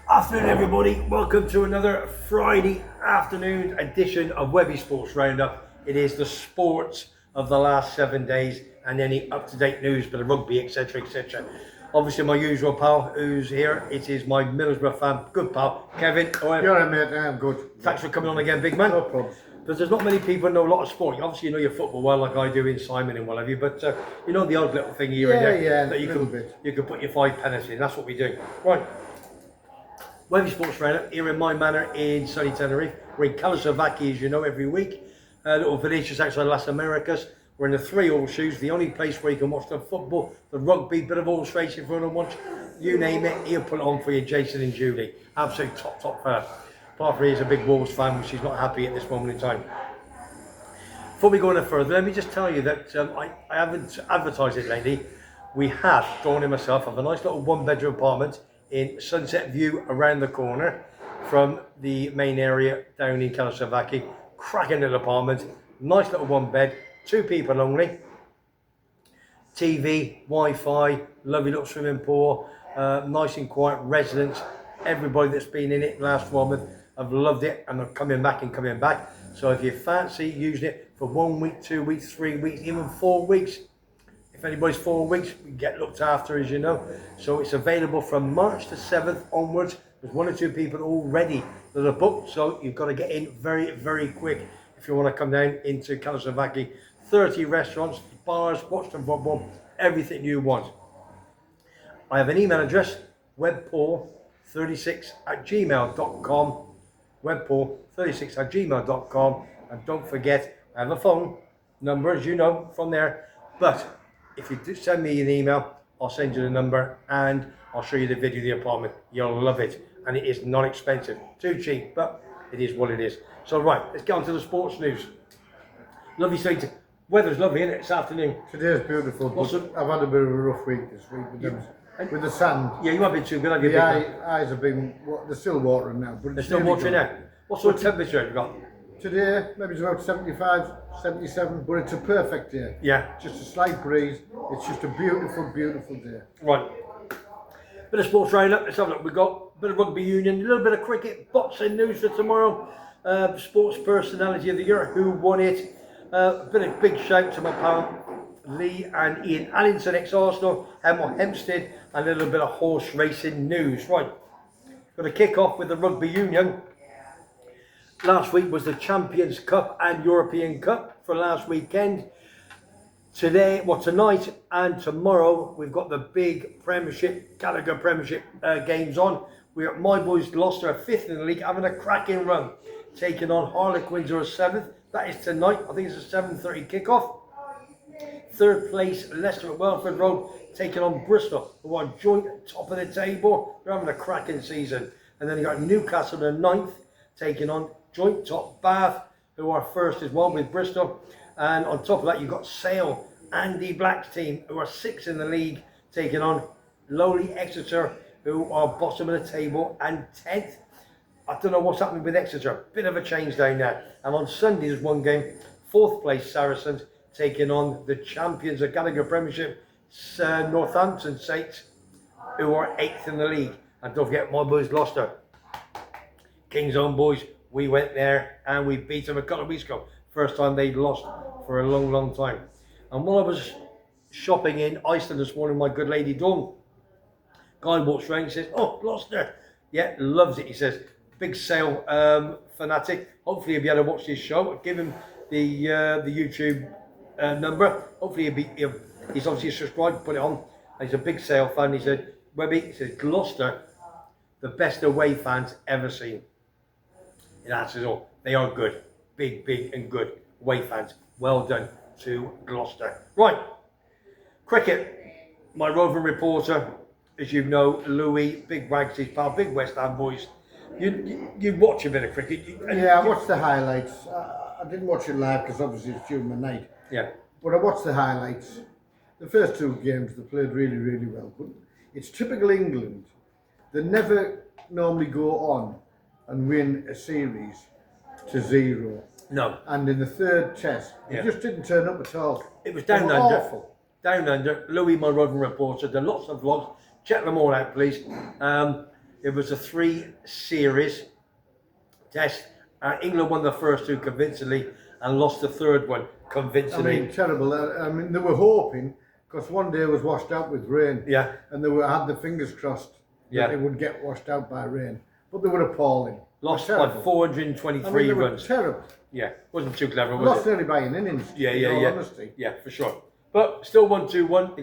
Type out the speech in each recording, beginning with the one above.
Afternoon, everybody. Welcome to another Friday afternoon edition of Webby Sports Roundup. It is the sports of the last 7 days and any up-to-date news for the rugby, etc., etc. Obviously, my usual pal who's here. It is my Middlesbrough fan, good pal, Kevin. You're a mate, I'm good. Thanks for coming on again, big man. No problem. Because there's not many people who know a lot of sport. Obviously, you know your football well, like I do in Simon and what have you. But you know the odd little thing here and there that you can put your 5 pence in. That's what we do. Right. Webby Sports Roundup here in my manor in sunny Tenerife. We're in Kalasovaki, as you know, every week. A little village just outside Las Americas. We're in the 3 Horseshoes, the only place where you can watch the football, the rugby, bit of horse racing if you want to watch. You name it, he'll put it on for you, Jason and Julie. Absolute top fella. Apart from he's a big Wolves fan, which he's not happy at this moment in time. Before we go any further, let me just tell you that I haven't advertised it lately. We have, Dawn and myself, have a nice little 1-bedroom apartment in Sunset View around the corner from the main area down in Kalasovaki. Cracking little apartment, nice little 1 bed, 2 people only. TV, Wi-Fi, lovely little swimming pool, nice and quiet residents. Everybody that's been in it last 1 month have loved it and are coming back and coming back. So if you fancy using it for 1 week, 2 weeks, 3 weeks, even 4 weeks, if anybody's 4 weeks, we get looked after, as you know. So it's available from March the 7th onwards. There's 1 or 2 people already that are booked, so you've got to get in very, very quick if you want to come down into Kalasovaki. 30 restaurants, bars, watch the football, everything you want. I have an email address, webpaul36@gmail.com, webpaul36@gmail.com, and don't forget, I have a phone number, as you know, from there, but if you do send me an email, I'll send you the number and I'll show you the video of the apartment. You'll love it. And it is not expensive. Too cheap, but it is what it is. So right, let's get on to the sports news. Lovely sight. Weather's lovely, isn't it, this afternoon? Today's beautiful, but I've had a bit of a rough week this week with the sand. Yeah, you haven't been too good, have you? The eyes have been, they're still watering now. But they're still watering now? What sort of temperature have you got? Today, maybe it's about 75, 77, but it's a perfect day. Yeah. Just a slight breeze. It's just a beautiful, beautiful day. Right. Bit of sports roundup. Let's have a look. We've got a bit of rugby union, a little bit of cricket, boxing news for tomorrow. Sports personality of the year, who won it. A bit of big shout to my pal Lee and Ian Allington, ex-Arsenal, Hemel Hempstead, and a little bit of horse racing news. Right. Got to kick off with the rugby union. Last week was the Champions Cup and European Cup for last weekend. Tonight and tomorrow, we've got the big Premiership, Gallagher Premiership games on. My boys Gloucester are 5th in the league, having a cracking run, taking on Harlequins who are 7th. That is tonight. I think it's a 7:30 kickoff. 3rd place, Leicester at Welford Road, taking on Bristol, who are joint top of the table. They're having a cracking season. And then you got Newcastle the 9th, taking on joint top Bath, who are 1st as well with Bristol. And on top of that, you've got Sale, Andy Black's team, who are 6th in the league, taking on lowly Exeter, who are bottom of the table and 10th. I don't know what's happening with Exeter. Bit of a change down there. And on Sunday, there's 1 game. 4th place Saracens, taking on the champions of Gallagher Premiership, Northampton Saints, who are 8th in the league. And don't forget, my boys Gloucester, King's Own boys. We went there and we beat them a couple of weeks ago. First time they'd lost for a long, long time. And while I was shopping in Iceland this morning, my good lady Dawn, guy walks around and says, "Oh, Gloucester." Yeah, loves it. He says, big Sale fanatic. Hopefully he'll be able to watch this show. I'll give him the YouTube number. Hopefully he's obviously subscribed, put it on. And he's a big Sale fan. He said, "Webby," he says, "Gloucester, the best away fans ever seen." It answers all. They are good. Big and good away fans. Well done to Gloucester. Right. Cricket. My roving reporter, as you know, Louis, big Wags, his pal, big West Ham boys. You watch a bit of cricket. Yeah, I watched the highlights. I didn't watch it live because obviously it's during the night. Yeah. But I watched the highlights. The first 2 games they played really, really well. But it's typical England. They never normally go on and win a series to 0. No. And in the 3rd test, it just didn't turn up at all. It was down under. Awful. Down under. Louis, my roving reporter, did lots of vlogs. Check them all out, please. It was a 3-series test. England won the first 2 convincingly and lost the 3rd one convincingly. I mean, terrible. I mean, they were hoping, because one day was washed out with rain. Yeah. And they had the fingers crossed that it would get washed out by rain. But they were appalling. Lost by 423 runs. Terrible. Yeah, wasn't too clever, was Lost it? nearly by an innings. Yeah. Honesty. Yeah, for sure. But still 1-2-1.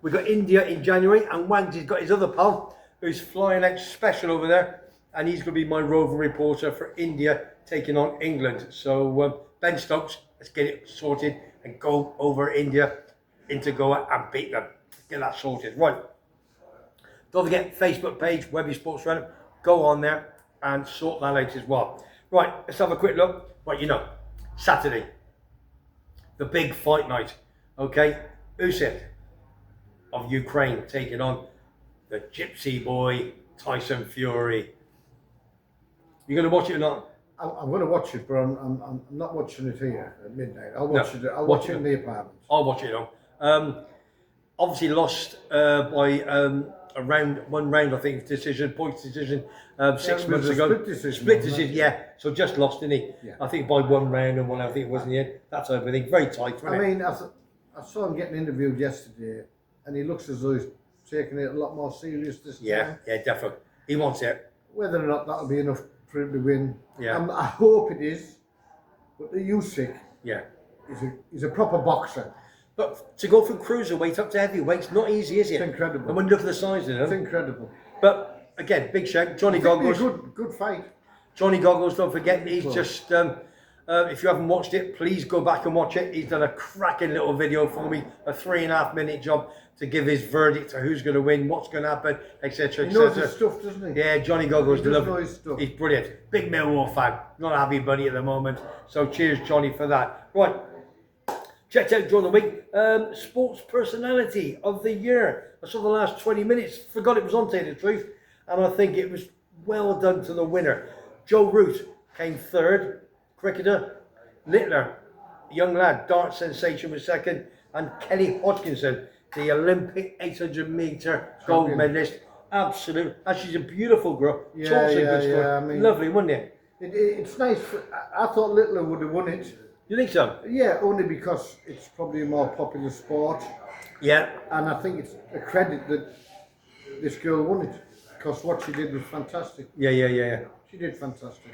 We got India in January, and Wang's got his other pal who's flying out special over there, and he's going to be my roving reporter for India taking on England. So Ben Stokes, let's get it sorted and go over India into Goa and beat them. Get that sorted. Right. Don't forget Facebook page, Webby Sports Roundup. Go on there and sort that out as well. Right, let's have a quick look. Right, you know, Saturday, the big fight night. Okay, Usyk of Ukraine taking on the Gypsy Boy Tyson Fury. You going to watch it or not? I'm going to watch it, but I'm not watching it here at midnight. I'll watch it. I'll watch it in the apartment. I'll watch it on. Obviously lost by one round, I think, decision, points decision, 6 months ago. Split decision, yeah. So just lost, didn't he? Yeah. I think by 1 round and 1, I think it was in the end. That's everything. Very tight, wasn't it? I mean, I saw him getting interviewed yesterday, and he looks as though he's taking it a lot more serious this time. Yeah, definitely. He wants it. Whether or not that'll be enough for him to win, Yeah. I hope it is. But the Usyk, Yeah. he's a proper boxer. But to go from cruiserweight up to heavyweight's not easy, is it? It's incredible. And when you look at the size of them. It's incredible. But again, big shout. Johnny Goggles. Good fight. Johnny Goggles, don't forget, he's just, if you haven't watched it, please go back and watch it. He's done a cracking little video for me, a 3.5-minute job to give his verdict to who's going to win, what's going to happen, etc. He knows his stuff, doesn't he? Yeah, Johnny Goggles, He does know his stuff. He's brilliant. Big Millwall fan, not a happy bunny at the moment. So cheers, Johnny, for that. Right. Checked out during the week, sports personality of the year. I saw the last 20 minutes, forgot it was on, to tell you the truth, and I think it was well done to the winner. Joe Root came 3rd, cricketer. Littler, young lad, dart sensation, was 2nd, and Kelly Hodgkinson, the Olympic 800-metre gold medalist. Absolute, and she's a beautiful girl. Yeah, Talks a good story. I mean, lovely, wasn't it? It's nice. I thought Littler would have won it. You think so? Yeah, only because it's probably a more popular sport. Yeah. And I think it's a credit that this girl won it, because what she did was fantastic. Yeah. She did fantastic.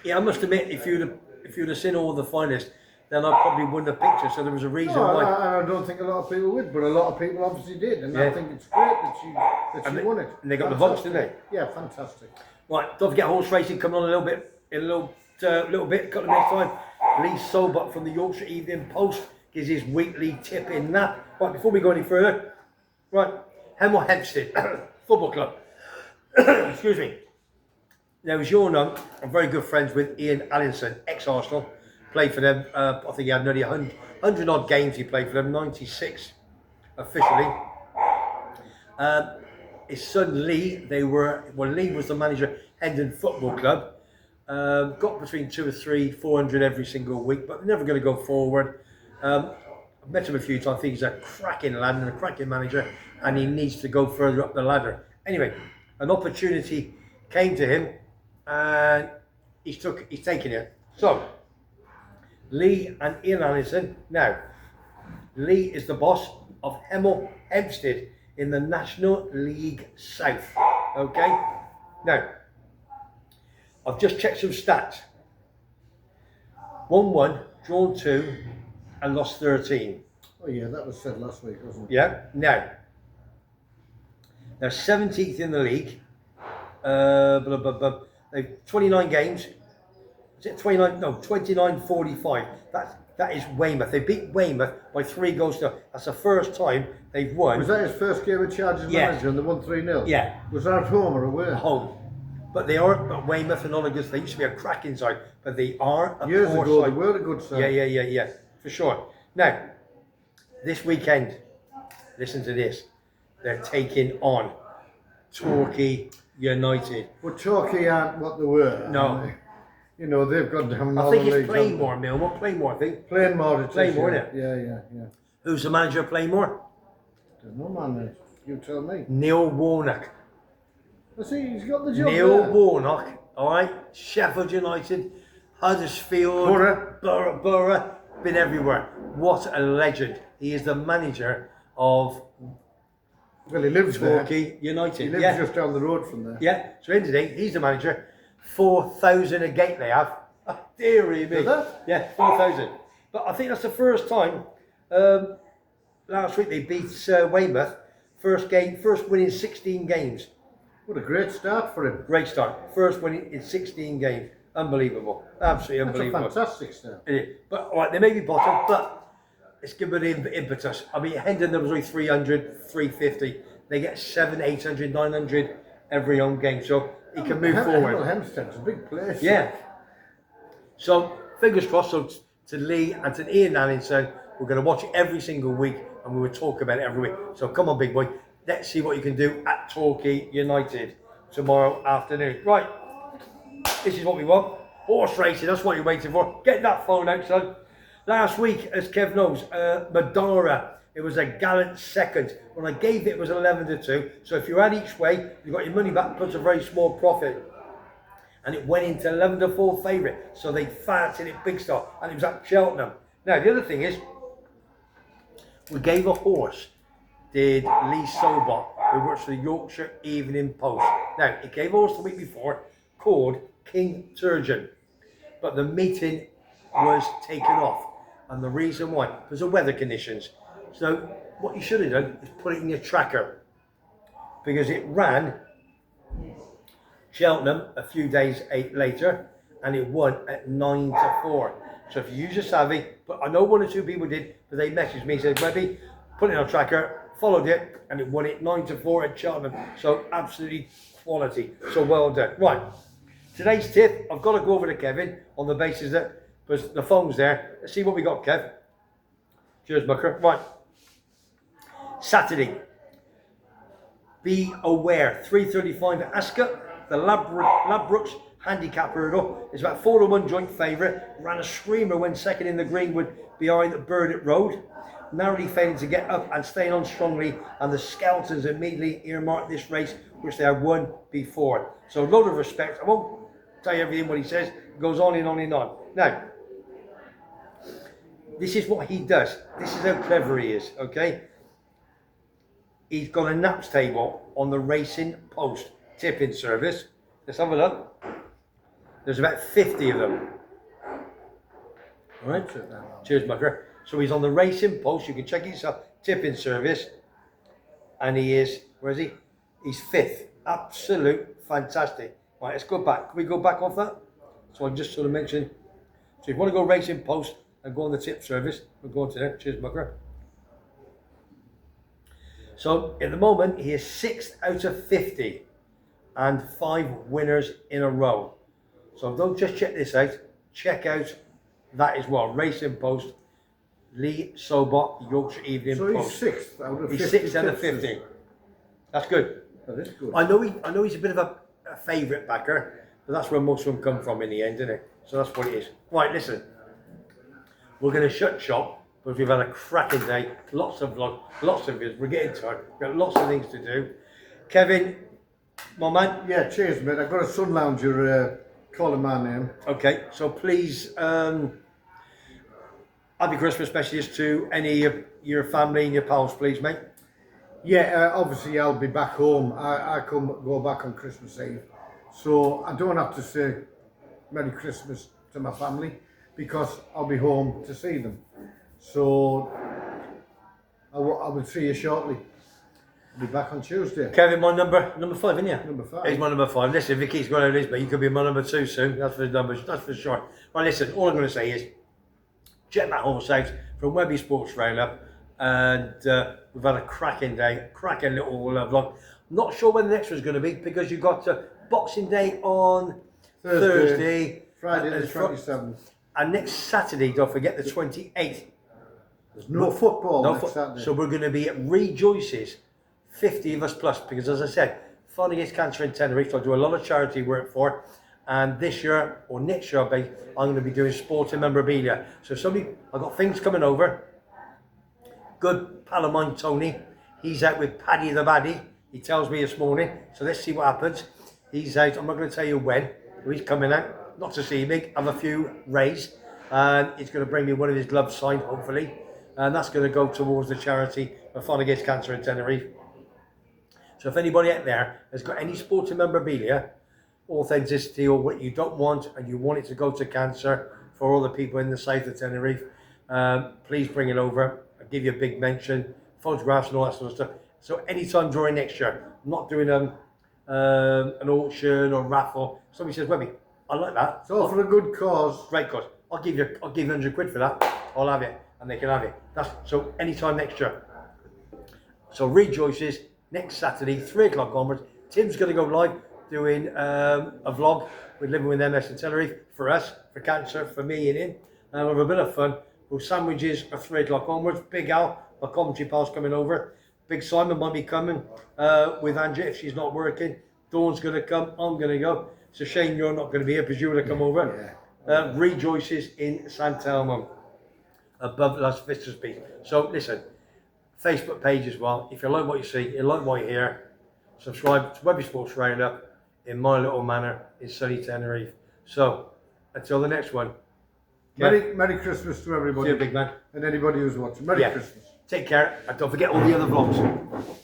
Yeah, I must admit, if you'd have seen all the finalists, then I probably won the picture. So there was a reason why. I don't think a lot of people would, but a lot of people obviously did, and I think it's great that she won it. And they got the votes, didn't they? Yeah, fantastic. Right, don't forget horse racing coming on a little bit, couple of minutes time. Lee Sobot from the Yorkshire Evening Post gives his weekly tip in that. Right, before we go any further, right, Hemel Hempstead Football Club. Excuse me. Now, as you all know, I'm very good friends with Ian Allinson, ex-Arsenal. Played for them, I think he had nearly 100 odd games he played for them, 96 officially. His son Lee, Lee was the manager at Hendon Football Club. Got between 400 every single week, but they're never going to go forward. I've met him a few times. I think he's a cracking lad and a cracking manager, and he needs to go further up the ladder. Anyway, an opportunity came to him, and he's taken it. So, Lee and Ian Allison. Now, Lee is the boss of Hemel Hempstead in the National League South. Okay? Now, I've just checked some stats. 1-1, drawn 2, and lost 13. Oh yeah, that was said last week, wasn't it? Yeah. Now, they're 17th in the league. They've 29 games. Is it 29? No, 29-45. That is Weymouth. They beat Weymouth by 3 goals to. That's the first time they've won. Was that his first game of charge as manager and they won 3-0? Yeah. Was that at home or away? Home. But they are at Weymouth and Oligans. They used to be a cracking side, but they are a Years poor ago, side. they were a good side. Yeah, for sure. Now, this weekend, listen to this. They're taking on Torquay United. But Torquay aren't what they were. No. You know, they've got down I all think the it's leagues. Playmore, Millwall. Playmore, I think. Playmore, Playmore, isn't it? Yeah. Who's the manager of Playmore? There's no man there. You tell me. Neil Warnock. I see, he's got the job Neil there. Warnock, all right, Sheffield United, Huddersfield, Borough, been everywhere. What a legend. He is the manager of Well, he lives there. Torquay United. He lives Yeah, just down the road from there. yeah. So in today, he's the manager. 4,000 a gate they have. Oh, dearie me. Is that? Yeah, 4,000. But I think that's the first time. Last week they beat Weymouth. First win in 16 games. What a great start for him. Great start. First win in 16 games. Unbelievable. Absolutely That's unbelievable. a fantastic start. It is. But all right, they may be bottom, but it's given them impetus. I mean, Hendon there was only 300, 350. They get 700, 800, 900 every home game, so he can move forward. Hempstead's a big place. Yeah. So fingers crossed. So to Lee and to Ian Allinson, we're going to watch it every single week, and we will talk about it every week. So come on, big boy. Let's see what you can do at Torquay United tomorrow afternoon. Right. This is what we want. Horse racing, that's what you're waiting for. Get that phone out, son. Last week, as Kev knows, Madara, it was a gallant second. When I gave it, it was 11-2. So if you had each way, you got your money back plus a very small profit. And it went into 11-4 favourite. So they fancied it big style. And it was at Cheltenham. Now, the other thing is, we gave a horse, did Lee Sobot, who works for the Yorkshire Evening Post. Now, he gave a horse the week before called King Turgeon, but the meeting was taken off, and the reason why was the weather conditions. So what you should have done is put it in your tracker, because it ran Cheltenham a few days later, and it won at 9-4. So if you use your savvy, but I know one or two people did, but they messaged me, said, Webby, put it on tracker, followed it, and it won it 9-4 at Cheltenham. So absolutely quality. So well done. Right. Today's tip, I've got to go over to Kevin on the basis that because the phone's there. Let's see what we got, Kev. Cheers, Mucker. Right. Saturday. Be aware. 3:35 at Ascot. The Ladbrokes handicap hurdle is about 4-1 joint favourite. Ran a screamer when second in the Greenwood behind the Burdett Road. Narrowly failing to get up and staying on strongly, and the Skeletons immediately earmarked this race, which they had won before. So a lot of respect. I won't tell you everything what he says. It goes on and on and on. Now, this is what he does. This is how clever he is, okay? He's got a naps table on the Racing Post tipping service. Let's have a look. There's about 50 of them. All right. Cheers, Mucker. So he's on the Racing Post. You can check it yourself. Tipping service. And he is, where is he? He's 5th. Absolute fantastic. Right, let's go back. Can we go back off that? So I just sort of mentioned. So if you want to go Racing Post and go on the tip service, we'll go on to there. Cheers, Mucker. So at the moment, he is 6th out of 50 and 5 winners in a row. So don't just check this out. Check out that as well. Racing Post. Lee Sobot, Yorkshire Evening Post. So he's 6th out of 50. He's 6th out of 50. That's good. That is good. I know he's a bit of a favourite backer, but that's where most of them come from in the end, isn't it? So that's what it is. Right, listen. We're going to shut shop, but we've had a cracking day. Lots of vlogs, lots of videos. We're getting tired. We've got lots of things to do. Kevin, my man. Yeah, cheers, mate. I've got a sun lounger calling my name. Okay, so please, happy Christmas messages to any of your family and your pals, please, mate. Yeah, obviously I'll be back home. I go back on Christmas Eve. So I don't have to say Merry Christmas to my family because I'll be home to see them. So I will see you shortly. I'll be back on Tuesday. Kevin, my number 5, isn't you? Number 5. He's my number 5. Listen, if he keeps going over this, but you could be my number 2 soon. That's for numbers. That's for sure. Right, listen. All I'm going to say is check that horse out from Webby Sports Roundup, and we've had a cracking day, cracking little vlog. Not sure when the next one's going to be because you've got Boxing Day on Thursday, Friday the 27th, and next Saturday. Don't forget the 28th. There's no football next Saturday. So we're going to be at Rejoices, 50 of us plus, because as I said, Fund Against Cancer in Tenerife. So I do a lot of charity work for. And this year, or next year, I'm going to be doing sporting memorabilia. So I've got things coming over. Good pal of mine, Tony. He's out with Paddy the Baddie. He tells me this morning, so let's see what happens. He's out, I'm not going to tell you when, but he's coming out, not to see me, have a few rays, and he's going to bring me one of his gloves signed, hopefully, and that's going to go towards the charity of Fight Against Cancer in Tenerife. So if anybody out there has got any sporting memorabilia, authenticity, or what you don't want, and you want it to go to cancer for all the people in the south of Tenerife, please bring it over. I'll give you a big mention, photographs and all that sort of stuff. So anytime during next year, I'm not doing an auction or raffle. Somebody says, Webby, I like that. It's all for a good cause. Great cause. I'll give you 100 quid for that. I'll have it, and they can have it. So anytime next year. So Rejoices next Saturday, 3 o'clock onwards. Tim's going to go live doing a vlog with Living with MS in Tenerife for us, for cancer, for me and him. And we'll have a bit of fun. Well, sandwiches are 3 o'clock onwards. Big Al, my commentary pal's coming over. Big Simon might be coming with Angie if she's not working. Dawn's going to come. I'm going to go. It's a shame you're not going to be here because you would have come over. Rejoices in San Telmo, above Las Vistas Beach. So listen, Facebook page as well. If you like what you see, you like what you hear, subscribe to Webby Sports Roundup in my little manor in sunny Tenerife. So until the next one. Merry Christmas to everybody. See you, big man. And anybody who's watching. Merry Christmas. Take care, and don't forget all the other vlogs.